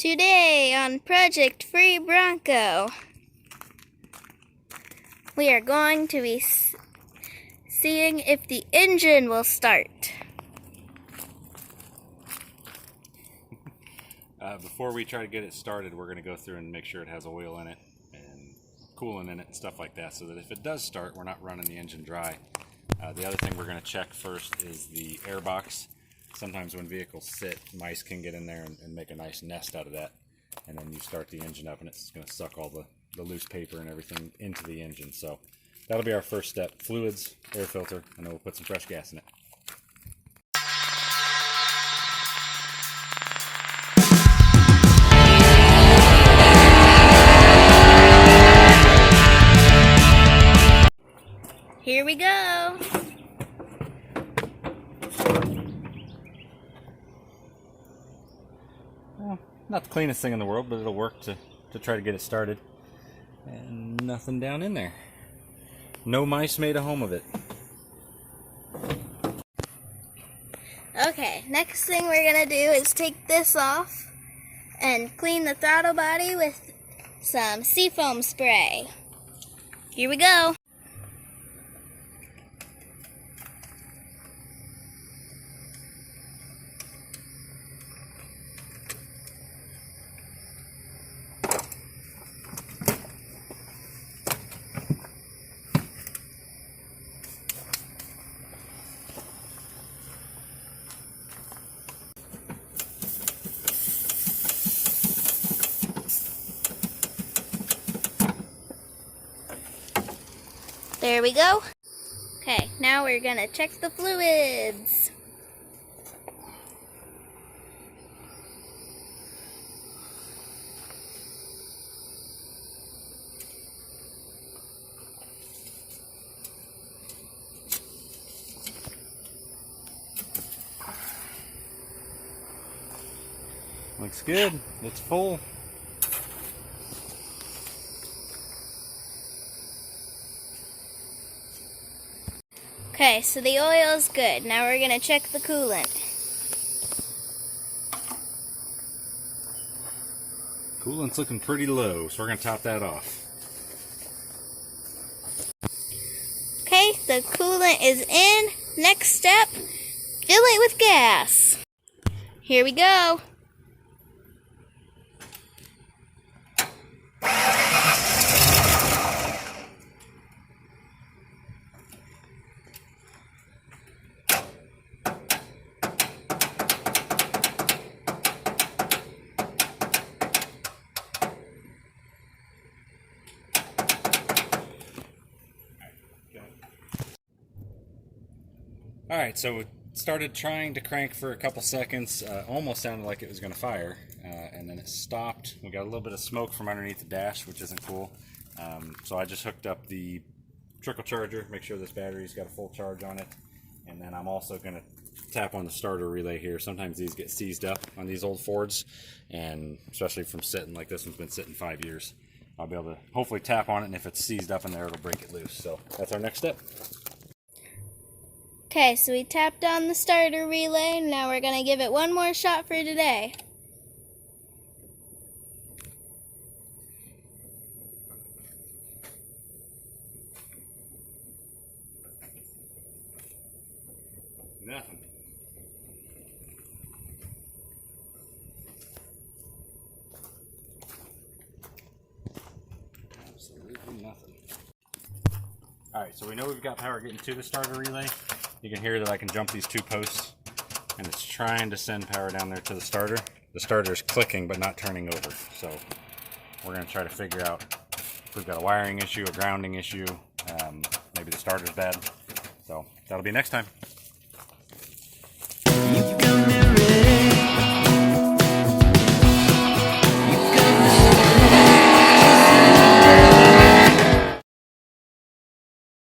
Today on Project Ford Bronco, we are going to be seeing if the engine will start. Before we try to get it started, we're going to go through and make sure it has oil in it and coolant in it and stuff like that, so that if it does start, we're not running the engine dry. The other thing we're going to check first is the air box. Sometimes when vehicles sit, mice can get in there and make a nice nest out of that. And then you start the engine up and it's going to suck all the loose paper and everything into the engine. So that'll be our first step. Fluids, air filter, and then we'll put some fresh gas in it. Here we go. Well, not the cleanest thing in the world, but it'll work to try to get it started. And nothing down in there. No mice made a home of it. Okay, next thing we're gonna do is take this off and clean the throttle body with some seafoam spray. Here we go. There we go. Okay, now we're gonna check the fluids. Looks good. It's full. Okay, so the oil is good. Now we're gonna check the coolant. Coolant's looking pretty low, so we're gonna top that off. Okay, the coolant is in. Next step, fill it with gas. Here we go. Alright, so we started trying to crank for a couple seconds, almost sounded like it was going to fire, and then it stopped. We got a little bit of smoke from underneath the dash, which isn't cool. So I just hooked up the trickle charger, make sure this battery's got a full charge on it, and then I'm also going to tap on the starter relay here. Sometimes these get seized up on these old Fords, and especially from sitting, like this one's been sitting 5 years. I'll be able to hopefully tap on it, and if it's seized up in there, it'll break it loose. So that's our next step. Okay, so we tapped on the starter relay. Now we're going to give it one more shot for today. Nothing. Absolutely nothing. Alright, so we know we've got power getting to the starter relay. You can hear that I can jump these two posts, and it's trying to send power down there to the starter. The starter's clicking but not turning over, so we're going to try to figure out if we've got a wiring issue, a grounding issue, maybe the starter's bad. So that'll be next time.